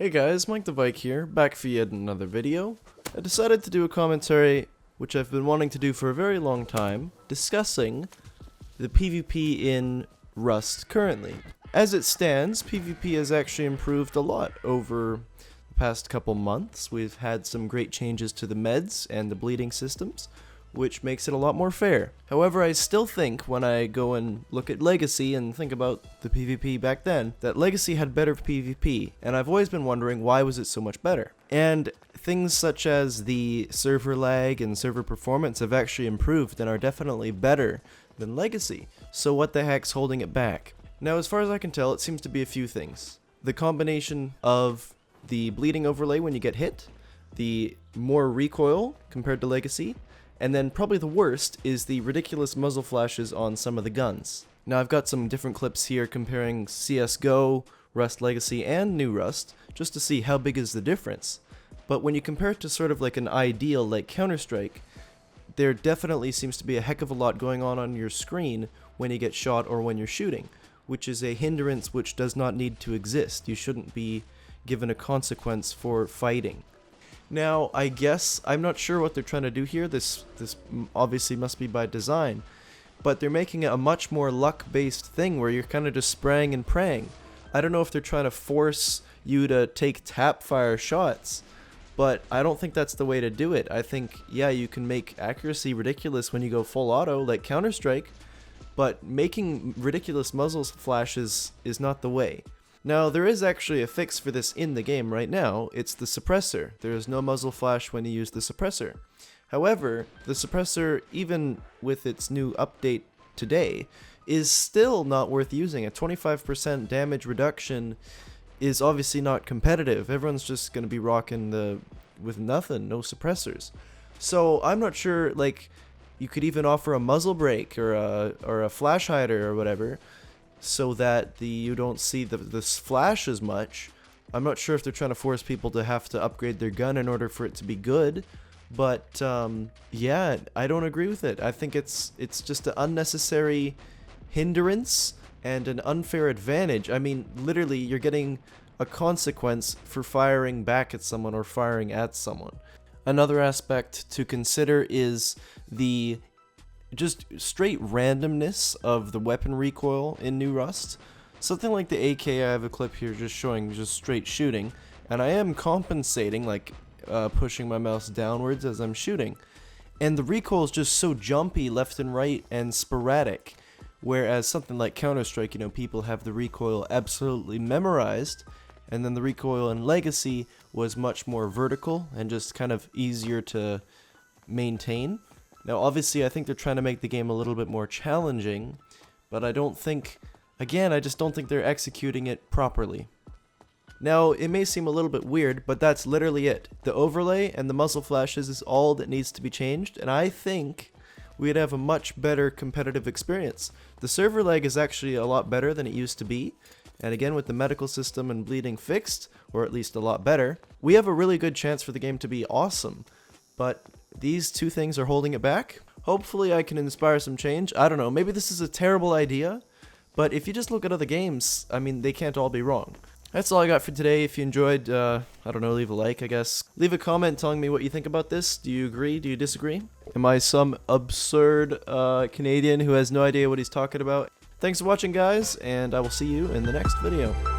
Hey guys, Mike the Vike here, back for yet another video. I decided to do a commentary, which I've been wanting to do for a very long time, discussing the PvP in Rust currently. As it stands, PvP has actually improved a lot over the past couple months. We've had some great changes to the meds and the bleeding systems, which makes it a lot more fair. However, I still think when I go and look at Legacy and think about the PvP back then, that Legacy had better PvP, and I've always been wondering why was it so much better. And things such as the server lag and server performance have actually improved and are definitely better than Legacy, so what the heck's holding it back? Now, as far as I can tell, it seems to be a few things. The combination of the bleeding overlay when you get hit, the more recoil compared to Legacy, and then probably the worst is the ridiculous muzzle flashes on some of the guns. Now I've got some different clips here comparing CSGO, Rust Legacy, and New Rust, just to see how big is the difference. But when you compare it to sort of like an ideal like Counter-Strike, there definitely seems to be a heck of a lot going on your screen when you get shot or when you're shooting, which is a hindrance which does not need to exist. You shouldn't be given a consequence for fighting. Now, I guess, I'm not sure what they're trying to do here, this obviously must be by design, but they're making it a much more luck-based thing where you're kind of just spraying and praying. I don't know if they're trying to force you to take tap-fire shots, but I don't think that's the way to do it. I think, yeah, you can make accuracy ridiculous when you go full auto, like Counter-Strike, but making ridiculous muzzle flashes is not the way. Now, there is actually a fix for this in the game right now. It's the suppressor. There is no muzzle flash when you use the suppressor. However, the suppressor, even with its new update today, is still not worth using. A 25% damage reduction is obviously not competitive. Everyone's just going to be rocking with nothing, no suppressors. So I'm not sure, like, you could even offer a muzzle brake or a flash hider or whatever, so that you don't see this flash as much. I'm not sure if they're trying to force people to have to upgrade their gun in order for it to be good, but yeah, I don't agree with it. I think it's just an unnecessary hindrance and an unfair advantage. I mean, literally, you're getting a consequence for firing back at someone or firing at someone. Another aspect to consider is the just straight randomness of the weapon recoil in New Rust. Something like the AK, I have a clip here just showing just straight shooting, and I am compensating, like pushing my mouse downwards as I'm shooting. And the recoil is just so jumpy left and right and sporadic, whereas something like Counter-Strike, you know, people have the recoil absolutely memorized, and then the recoil in Legacy was much more vertical and just kind of easier to maintain. Now, obviously, I think they're trying to make the game a little bit more challenging, but I don't think, again, I just don't think they're executing it properly. Now, it may seem a little bit weird, but that's literally it. The overlay and the muzzle flashes is all that needs to be changed, and I think we'd have a much better competitive experience. The server lag is actually a lot better than it used to be, and again, with the medical system and bleeding fixed, or at least a lot better, we have a really good chance for the game to be awesome, but these two things are holding it back. Hopefully I can inspire some change. I don't know, maybe this is a terrible idea, but if you just look at other games, I mean, they can't all be wrong. That's all I got for today. If you enjoyed, I don't know, leave a like, I guess. Leave a comment telling me what you think about this. Do you agree? Do you disagree? Am I some absurd Canadian who has no idea what he's talking about? Thanks for watching, guys, and I will see you in the next video.